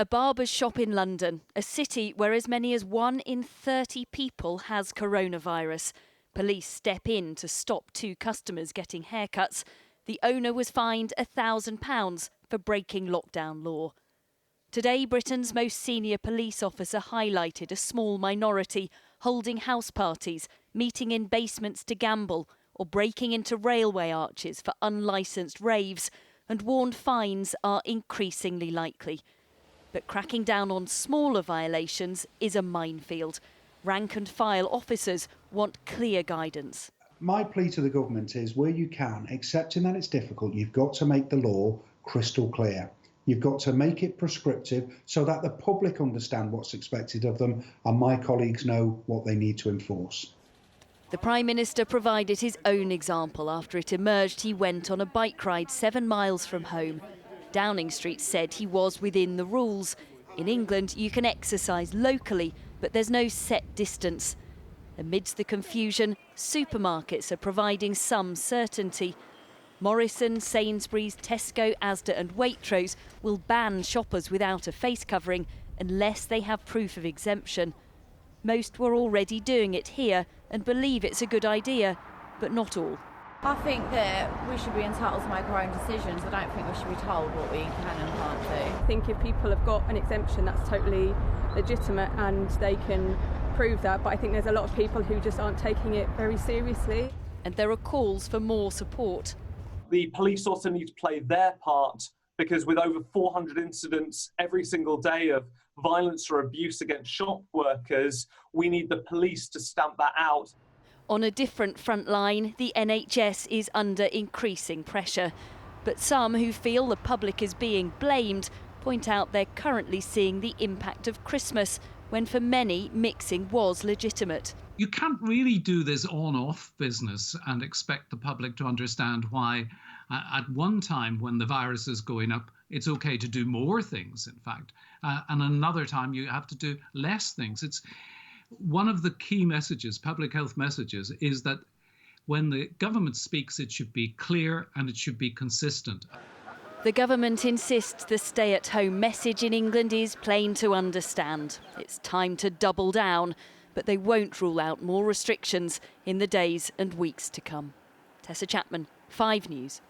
A barber's shop in London, a city where as many as 1 in 30 people has coronavirus. Police step in to stop 2 customers getting haircuts. The owner was fined £1,000 for breaking lockdown law. Today, Britain's most senior police officer highlighted a small minority holding house parties, meeting in basements to gamble, or breaking into railway arches for unlicensed raves, and warned fines are increasingly likely. But cracking down on smaller violations is a minefield. Rank and file officers want clear guidance. My plea to the government is, where you can, accepting that it's difficult, you've got to make the law crystal clear. You've got to make it prescriptive so that the public understand what's expected of them and my colleagues know what they need to enforce. The Prime Minister provided his own example after it emerged he went on a bike ride 7 miles from home. Downing Street said he was within the rules. In England, you can exercise locally, but there's no set distance. Amidst the confusion, supermarkets are providing some certainty. Morrisons, Sainsbury's, Tesco, Asda and Waitrose will ban shoppers without a face covering unless they have proof of exemption. Most were already doing it here and believe it's a good idea, but not all. I think that we should be entitled to make our own decisions. I don't think we should be told what we can and can't do. I think if people have got an exemption, that's totally legitimate and they can prove that. But I think there's a lot of people who just aren't taking it very seriously. And there are calls for more support. The police also need to play their part, because with over 400 incidents every single day of violence or abuse against shop workers, we need the police to stamp that out. On a different front line, the NHS is under increasing pressure. But some who feel the public is being blamed point out they're currently seeing the impact of Christmas, when for many mixing was legitimate. You can't really do this on-off business and expect the public to understand why at one time when the virus is going up, it's okay to do more things, in fact, and another time you have to do less things. It's one of the key messages, public health messages, is that when the government speaks, it should be clear and it should be consistent. The government insists the stay-at-home message in England is plain to understand. It's time to double down, but they won't rule out more restrictions in the days and weeks to come. Tessa Chapman, 5 News.